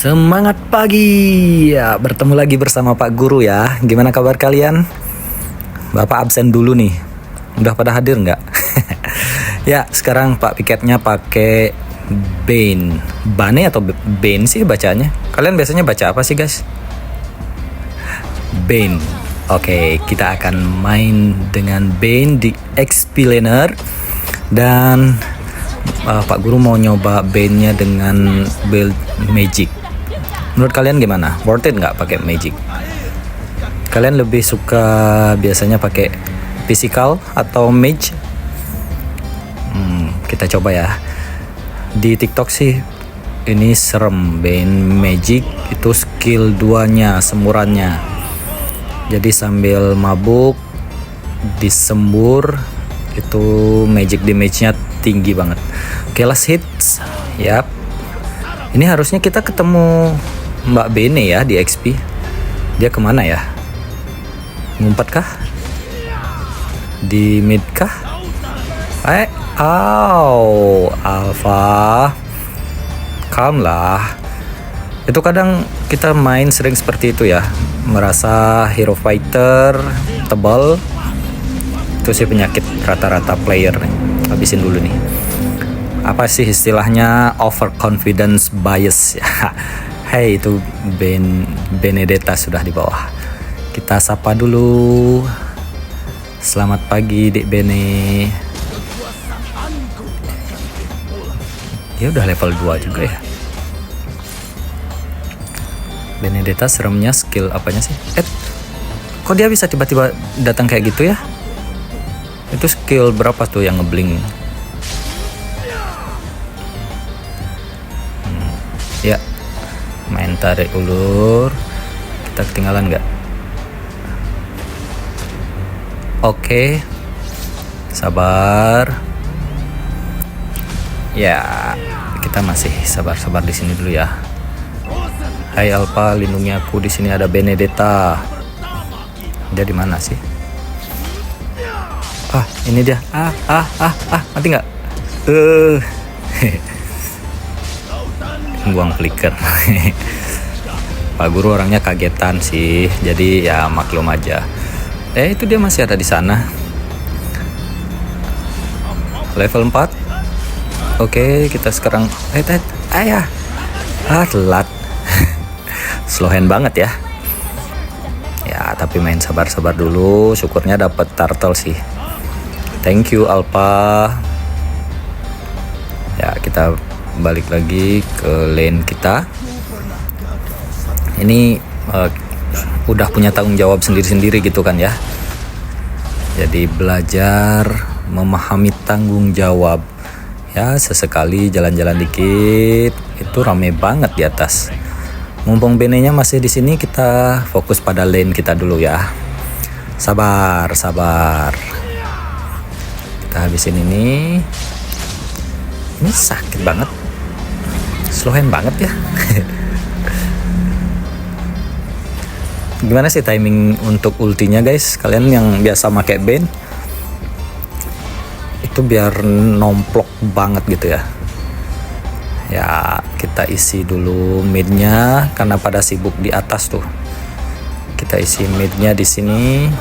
Semangat pagi ya, bertemu lagi bersama Pak Guru ya. Gimana kabar kalian? Bapak absen dulu nih. Udah pada hadir nggak? Ya, sekarang Pak piketnya pakai Bane atau Bane sih bacanya. Kalian biasanya baca apa sih guys? Bane. Oke, kita akan main dengan Bane di XP Laner. Dan Pak Guru mau nyoba Bane-nya dengan build Magic. Menurut kalian gimana? Worth it nggak pakai Magic? Kalian lebih suka biasanya pakai physical atau mage? Kita coba ya. Di TikTok sih ini serem, Bane Magic itu skill 2-nya, semburannya. Jadi sambil mabuk disembur itu magic damage-nya tinggi banget. Oke, last hits. Yap. Ini harusnya kita ketemu Mbak Bene ya di XP. Dia kemana ya? Ngumpet kah? Di mid kah? Alpha. Calm lah. Itu kadang kita main sering seperti itu ya. Merasa hero fighter tebal. Itu sih penyakit rata-rata player nih. Habisin dulu nih. Apa sih istilahnya overconfidence bias ya? Hey, itu Benedetta sudah di bawah. Kita sapa dulu. Selamat pagi Dek Bene. Dia udah level 2 juga ya. Benedetta seremnya skill apanya sih? Kok dia bisa tiba-tiba datang kayak gitu ya? Itu skill berapa tuh yang ngeblink? Ya, main tarik ulur. Kita ketinggalan nggak? Oke, sabar. Ya, kita masih sabar-sabar di sini dulu ya. Hai Alpha, lindungi aku. Di sini ada Benedetta. Dia di mana sih? Ini dia. Mati nggak? Buang flicker. Pak Guru orangnya kagetan sih, jadi ya maklum aja. Itu dia masih ada di sana. Level 4. Oke, kita sekarang telat. Slow hand banget ya. Ya, tapi main sabar-sabar dulu. Syukurnya dapat turtle sih. Thank you Alpha. Ya, kita balik lagi ke lane kita. Ini udah punya tanggung jawab sendiri-sendiri gitu kan ya. Jadi belajar memahami tanggung jawab. Ya, sesekali jalan-jalan dikit. Itu rame banget di atas. Mumpung Bene-nya masih di sini, kita fokus pada lane kita dulu ya. Sabar. Kita habisin ini. Ini sakit banget. Slow hand banget ya. Gimana sih timing untuk ultinya guys? Kalian yang biasa pakai Bane itu biar nomplok banget gitu ya. Ya, kita isi dulu midnya karena pada sibuk di atas tuh. Kita isi midnya di sini.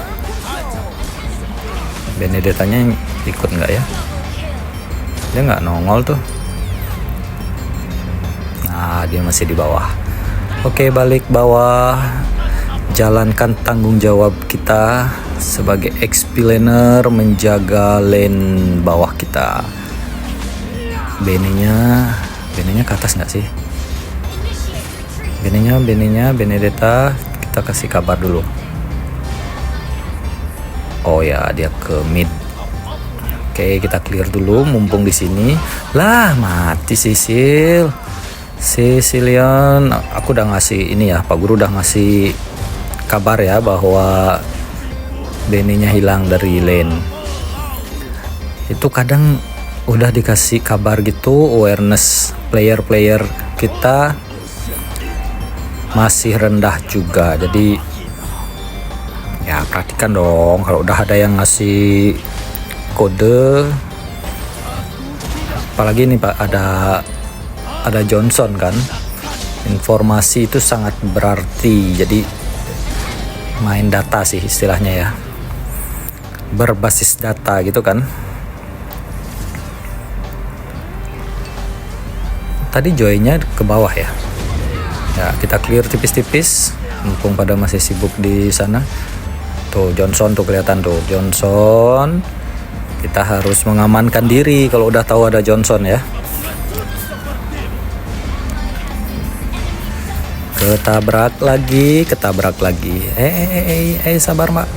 Benedettanya ikut nggak ya? Dia nggak nongol tuh. Nah, dia masih di bawah. Oke, balik bawah. Jalankan tanggung jawab kita sebagai XP laner, menjaga lane bawah kita. Benenya ke atas nggak sih? Benenya Benedetta, kita kasih kabar dulu. Oh ya, dia ke mid. Oke, kita clear dulu mumpung di sini. Lah, mati Sicilian. Aku udah ngasih ini ya, Pak Guru udah ngasih kabar ya bahwa Bene-nya hilang dari lane. Itu kadang udah dikasih kabar gitu, awareness player-player kita masih rendah juga. Jadi ya perhatikan dong kalau udah ada yang ngasih kode. Apalagi nih Pak, ada Johnson kan. Informasi itu sangat berarti, jadi main data sih istilahnya ya, berbasis data gitu kan. Tadi joinnya ke bawah ya. Ya, kita clear tipis-tipis mumpung pada masih sibuk di sana. Tuh Johnson tuh kelihatan tuh Johnson. Kita harus mengamankan diri kalau udah tahu ada Johnson ya. Ketabrak lagi. Sabar mbak.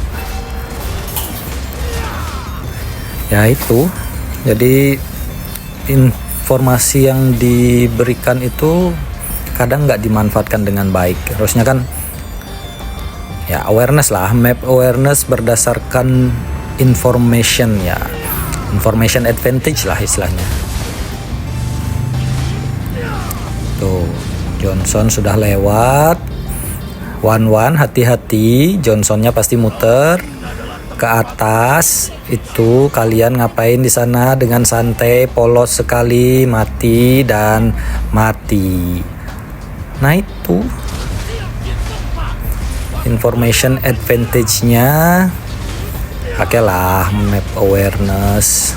Ya itu, jadi informasi yang diberikan itu kadang nggak dimanfaatkan dengan baik. Harusnya kan ya awareness lah, map awareness berdasarkan information ya, information advantage lah istilahnya. Tuh Johnson sudah lewat. One hati-hati, Johnsonnya pasti muter ke atas. Itu kalian ngapain di sana dengan santai, polos sekali, mati dan mati. Nah itu information advantage-nya. Oke lah, map awareness.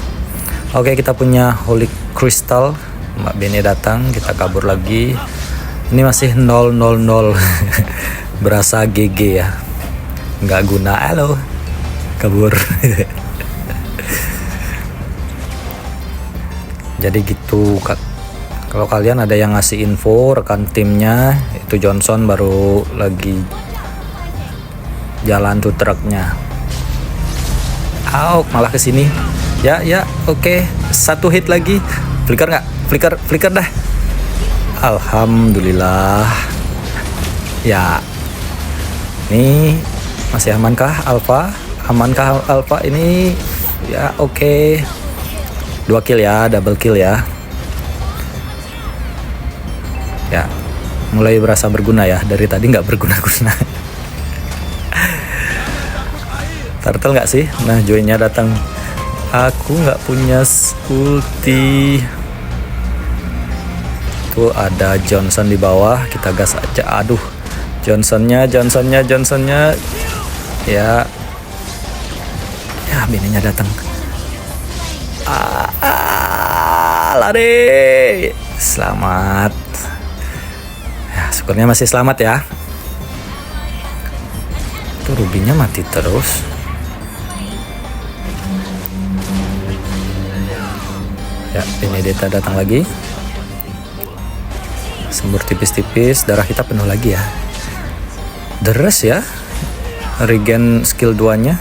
Oke, kita punya Holy Crystal. Mbak Bene datang, kita kabur lagi. Ini masih 000. Berasa GG ya, nggak guna. Halo, kabur. Jadi gitu kak. Kalau kalian ada yang ngasih info rekan timnya, itu Johnson baru lagi jalan tuh truknya. Malah kesini. Ya, oke. Satu hit lagi. Flicker nggak? Flicker dah. Alhamdulillah. Ya. Nih masih amankah Alpha? Amankah Alpha ini? Ya, oke. 2 kill ya, double kill ya. Ya, mulai berasa berguna ya. Dari tadi nggak berguna-guna. Turtle nggak sih? Nah, joinnya datang. Aku nggak punya ulti. Tuh ada Johnson di bawah. Kita gas aja. Aduh, Johnsonnya. Ya, bininya datang. Lari. Selamat. Ya, syukurnya masih selamat ya. Tuh rubinya mati terus. Ya, Benedetta datang lagi. Sembur tipis-tipis, darah kita penuh lagi ya. Deres ya. Regen skill 2-nya.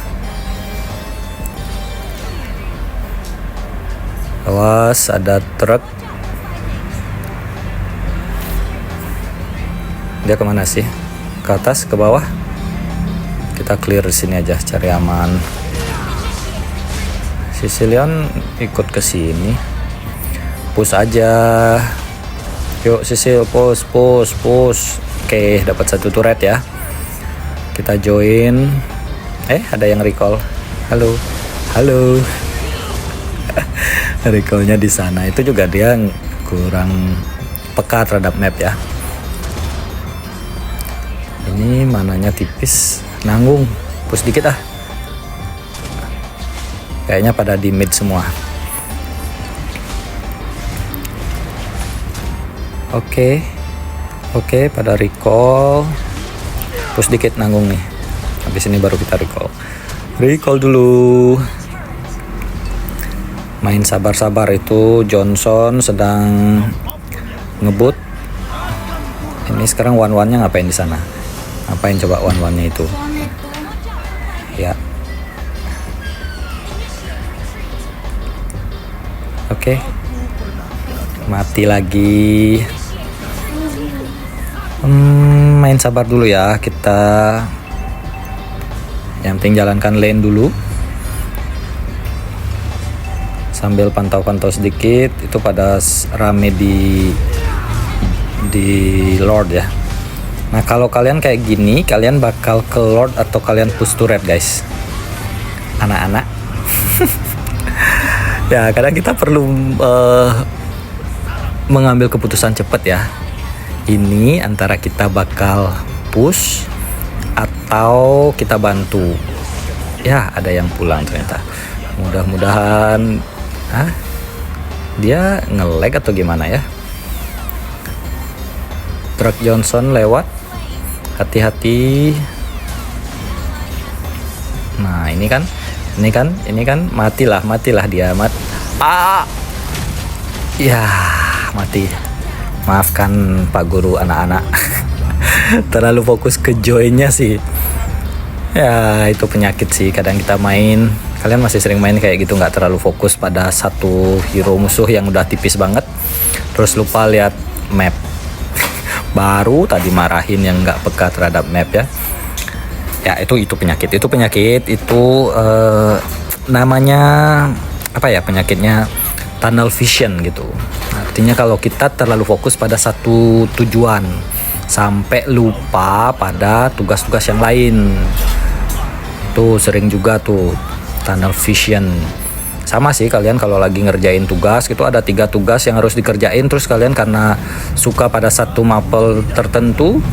Awas, ada truk. Dia kemana sih? Ke atas, ke bawah? Kita clear di sini aja, cari aman. Sicilian ikut ke sini. Push aja. Yuk Sisil, push. Oke, dapat 1 turret ya. Kita join. Ada yang recall. Halo. Recallnya di sana. Itu juga dia kurang peka terhadap map ya. Ini mananya tipis. Nanggung. Push dikit ah. Kayaknya pada di mid semua. Oke, pada recall. Push dikit, nanggung nih. Habis ini baru kita recall. Recall dulu. Main sabar-sabar, itu Johnson sedang ngebut. Ini sekarang one-one-nya ngapain di sana? Ngapain coba one-one-nya itu? Ya. Oke. Mati lagi. Main sabar dulu ya, kita yang penting jalankan lane dulu sambil pantau-pantau sedikit. Itu pada rame di Lord ya. Nah, kalau kalian kayak gini, kalian bakal ke Lord atau kalian push turret guys, anak-anak. Ya, kadang kita perlu mengambil keputusan cepat ya. Ini antara kita bakal push atau kita bantu. Ya, ada yang pulang ternyata. Mudah-mudahan dia nge-lag atau gimana ya. Truk Johnson lewat. Hati-hati. Nah, ini kan matilah dia. Ya, mati. Maafkan Pak Guru anak-anak. Terlalu fokus ke joinnya sih. Ya, itu penyakit sih. Kadang kita main, kalian masih sering main kayak gitu, nggak terlalu fokus pada satu hero musuh yang udah tipis banget, terus lupa lihat map. Baru tadi marahin yang nggak peka terhadap map ya. Ya, itu penyakit. Itu namanya apa ya, penyakitnya tunnel vision gitu. Artinya kalau kita terlalu fokus pada satu tujuan sampai lupa pada tugas-tugas yang lain. Itu sering juga tuh tunnel vision. Sama sih, kalian kalau lagi ngerjain tugas gitu, ada 3 tugas yang harus dikerjain, terus kalian karena suka pada satu mapel tertentu,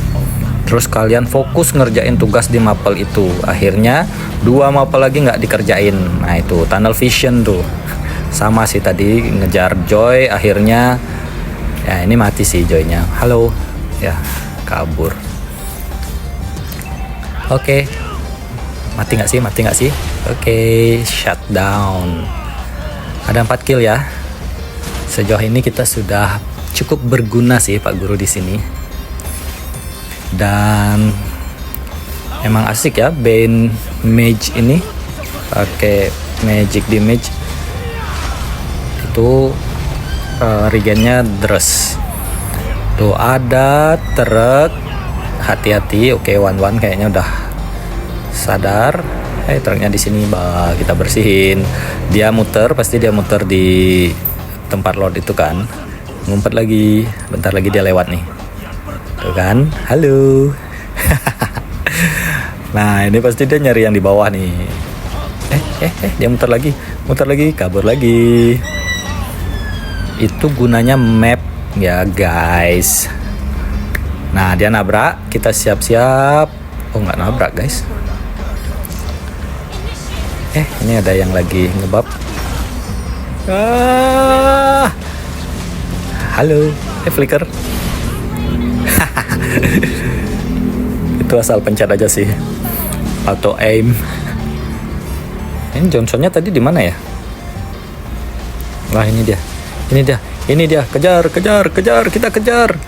terus kalian fokus ngerjain tugas di mapel itu, akhirnya 2 mapel lagi nggak dikerjain. Nah, itu tunnel vision tuh. Sama sih, tadi ngejar Joy, akhirnya ya ini mati sih Joynya. Halo ya, kabur. Oke. Mati nggak sih? Oke, shutdown. Ada 4 kill ya. Sejauh ini kita sudah cukup berguna sih Pak Guru di sini. Dan emang asik ya Bane Mage ini. Pakai Magic Damage. Itu regennya deres. Tuh ada truk. Hati-hati. Oke, one kayaknya udah sadar. Truknya di sini, kita bersihin. Dia muter, pasti dia muter di tempat load itu kan. Ngumpet lagi, bentar lagi dia lewat nih. Tuh kan, halo. Nah, ini pasti dia nyari yang di bawah nih. Dia muter lagi, kabur lagi. Itu gunanya map ya guys. Nah, dia nabrak, kita siap-siap. Oh, nggak nabrak guys. Ini ada yang lagi ngebab. Halo, flicker. Itu asal pencet aja sih. Auto aim. Ini Johnsonnya tadi di mana ya? Wah, ini dia. Kejar, kita kejar.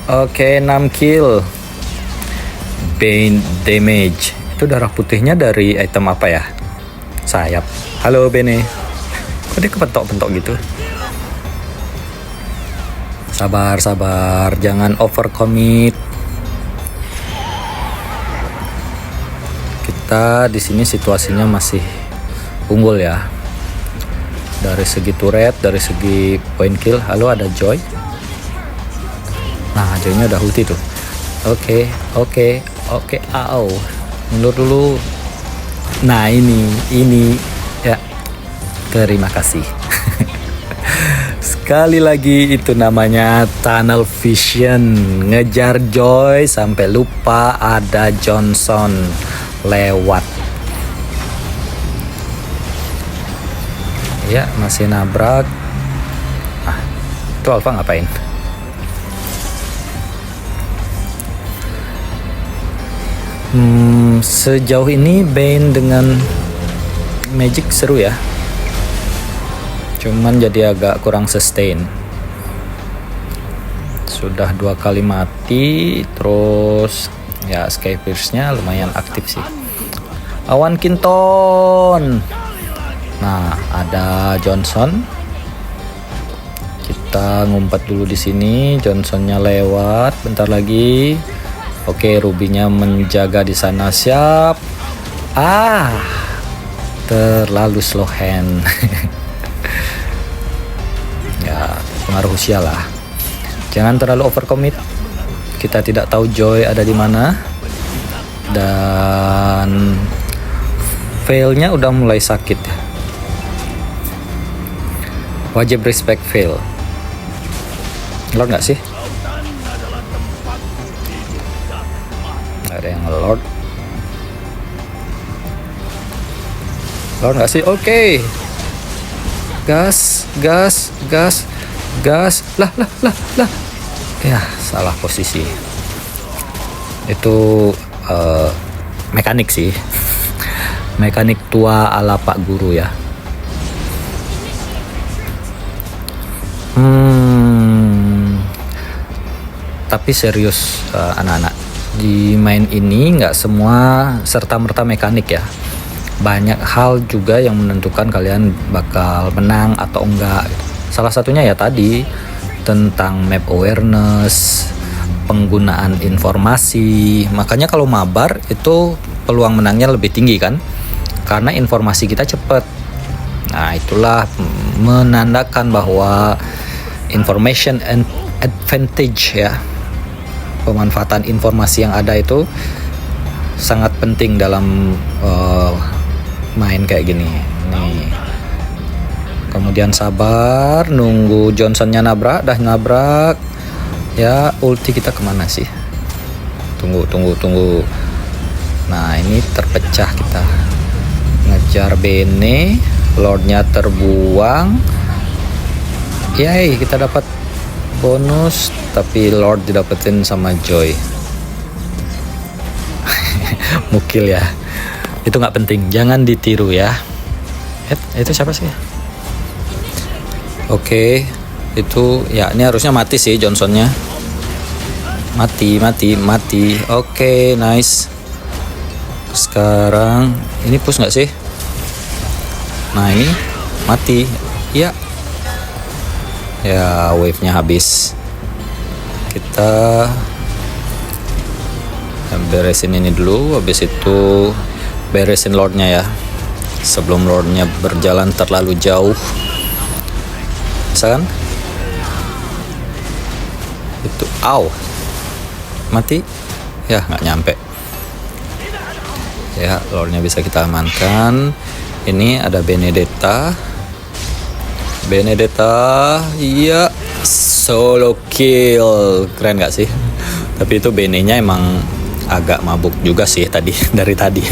Oke, 6 kill. Bane damage. Itu darah putihnya dari item apa ya? Sayap. Halo Bene. Kok dia kepentok-pentok gitu? Sabar, jangan overcommit. Kita di sini situasinya masih unggul ya. Dari segi turret, dari segi point kill. Halo, ada Joy. Nah, Joynya udah ulti tuh. Oke, mundur dulu. Nah, ini ya, terima kasih. Sekali lagi itu namanya tunnel vision. Ngejar Joy sampai lupa ada Johnson lewat. Ya, masih nabrak. Itu Alpha ngapain? Sejauh ini Bane dengan Magic seru ya. Cuman jadi agak kurang sustain. Sudah 2 kali mati. Terus ya Skypierce-nya lumayan aktif sih. Awan Kinton. Nah, ada Johnson. Kita ngumpet dulu di sini. Johnsonnya lewat bentar lagi. Oke, Ruby-nya menjaga di sana, siap. Terlalu slow hand. Ya, pengaruh usia lah. Jangan terlalu overcommit. Kita tidak tahu Joy ada di mana. Dan failnya udah mulai sakit. Wajib respect fail. Lord nggak sih? Nggak ada yang Lord. Lord nggak sih? Oke. Gas. Lah. Ya, salah posisi. Itu mekanik sih. Mekanik tua ala Pak Guru ya. Tapi serius anak-anak, di main ini nggak semua serta-merta mekanik ya. Banyak hal juga yang menentukan kalian bakal menang atau enggak. Salah satunya ya tadi tentang map awareness, penggunaan informasi. Makanya kalau mabar itu peluang menangnya lebih tinggi kan, karena informasi kita cepat. Nah, itulah menandakan bahwa information and advantage ya, pemanfaatan informasi yang ada itu sangat penting dalam main kayak gini nih. Kemudian sabar, nunggu Johnsonnya nabrak, dah nabrak ya. Ulti kita kemana sih? Tunggu. Nah, ini terpecah kita. Ngejar Bene, Lordnya terbuang. Yay, kita dapat bonus, tapi Lord didapetin sama Joy. Mukil ya. Itu nggak penting, jangan ditiru ya. Itu siapa sih? Oke, itu ya, ini harusnya mati sih Johnsonnya. Mati. Oke, nice. Sekarang ini push nggak sih? Nah, ini mati. Ya, wave-nya habis. Kita beresin ini dulu, habis itu beresin Lordnya ya, sebelum Lordnya berjalan terlalu jauh. Bisa kan? Itu, mati? Ya, nggak nyampe. Ya, Lordnya bisa kita amankan. Ini ada Benedetta, iya, solo kill, keren nggak sih? Tapi itu Bene-nya emang agak mabuk juga sih tadi, dari tadi.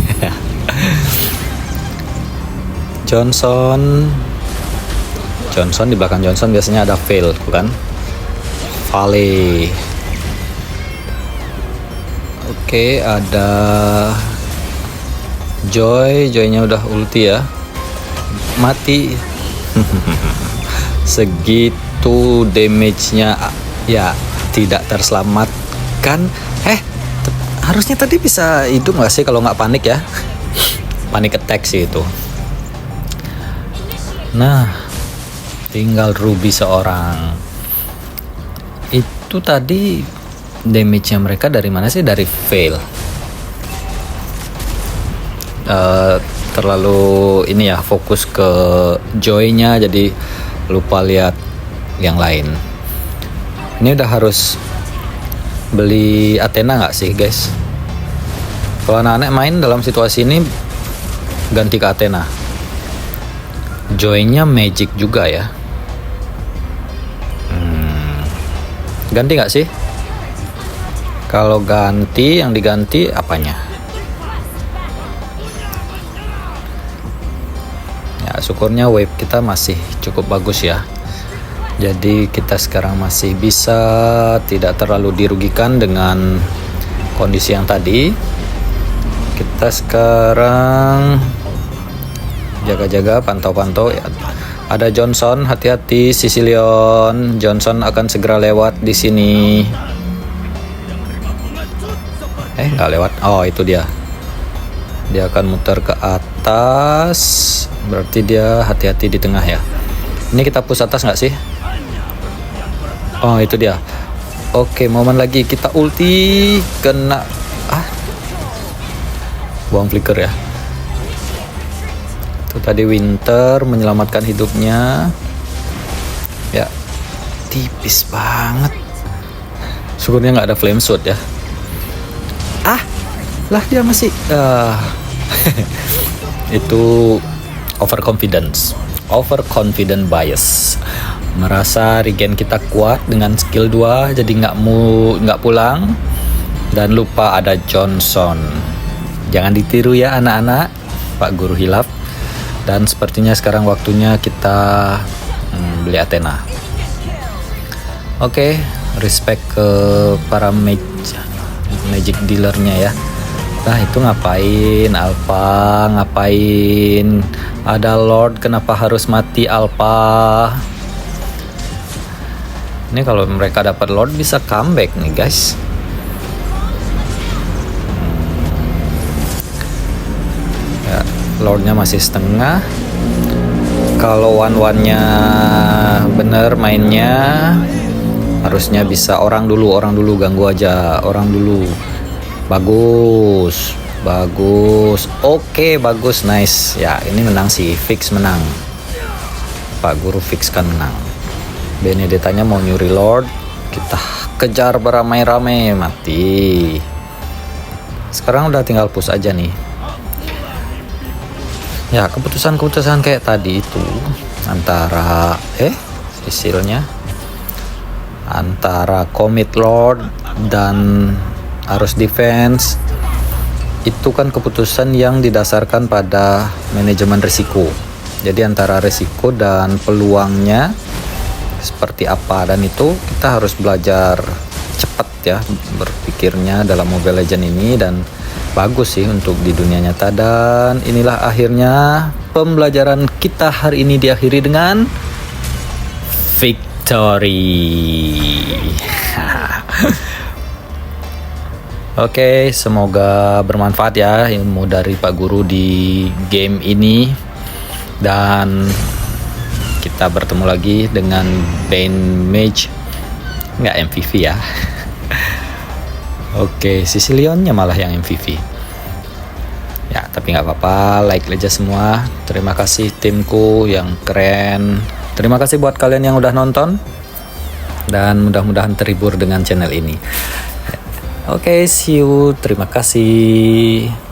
Johnson di belakang Johnson biasanya ada fail, bukan? Vale. Oke, ada Joy-nya udah ulti ya. Mati. Segitu damage-nya ya, tidak terselamatkan. Harusnya tadi bisa hidup nggak sih kalau nggak panik ya? Panik attack sih itu. Nah, tinggal Ruby seorang. Itu tadi damage-nya mereka dari mana sih? Dari fail. Terlalu ini ya, fokus ke Joy-nya, jadi lupa lihat yang lain. Ini udah harus beli Athena nggak sih guys? Kalau anak-anak main dalam situasi ini ganti ke Athena. Joy-nya magic juga ya. Ganti nggak sih? Kalau ganti, yang diganti apanya? Ya, syukurnya wave kita masih cukup bagus ya. Jadi kita sekarang masih bisa tidak terlalu dirugikan dengan kondisi yang tadi. Kita sekarang jaga-jaga, pantau-pantau ya. Ada Johnson, hati-hati Sicilion. Johnson akan segera lewat di sini. Nggak lewat. Oh, itu dia. Dia akan muter ke atas. Berarti dia hati-hati di tengah ya. Ini kita push atas nggak sih? Oh, itu dia. Oke, momen lagi kita ulti, kena buang flicker ya. Itu tadi Winter menyelamatkan hidupnya. Ya, tipis banget. Syukurnya nggak ada flame sword ya. Lah dia masih itu overconfidence. overconfident bias. Merasa regen kita kuat dengan skill 2, jadi nggak pulang dan lupa ada Johnson. Jangan ditiru ya anak-anak, Pak Guru hilaf. Dan sepertinya sekarang waktunya kita beli Athena. Oke, respect ke para magic dealernya ya. Nah itu ngapain Alpha, ngapain ada Lord, kenapa harus mati Alpha? Ini kalau mereka dapat Lord bisa comeback nih guys. Ya, Lordnya masih setengah. Kalau one-one-nya bener mainnya, harusnya bisa orang dulu ganggu aja, orang dulu. Bagus. Oke, bagus, nice. Ya, ini menang sih, fix menang. Pak Guru fix kan menang. Benedettanya mau nyuri Lord, kita kejar beramai-ramai, mati. Sekarang udah tinggal push aja nih. Ya, keputusan kayak tadi itu antara sisilnya antara commit Lord dan harus defense, itu kan keputusan yang didasarkan pada manajemen risiko. Jadi antara risiko dan peluangnya seperti apa, dan itu kita harus belajar cepat ya berpikirnya dalam Mobile Legends ini, dan bagus sih untuk di dunia nyata. Dan inilah akhirnya pembelajaran kita hari ini diakhiri dengan victory. Oke, semoga bermanfaat ya ilmu dari Pak Guru di game ini, dan kita bertemu lagi dengan Bane Mage, nggak MVP ya. Oke, Sicilionnya malah yang MVP. Ya, tapi nggak apa-apa, like aja semua. Terima kasih timku yang keren. Terima kasih buat kalian yang udah nonton, dan mudah-mudahan terhibur dengan channel ini. Oke, see you. Terima kasih.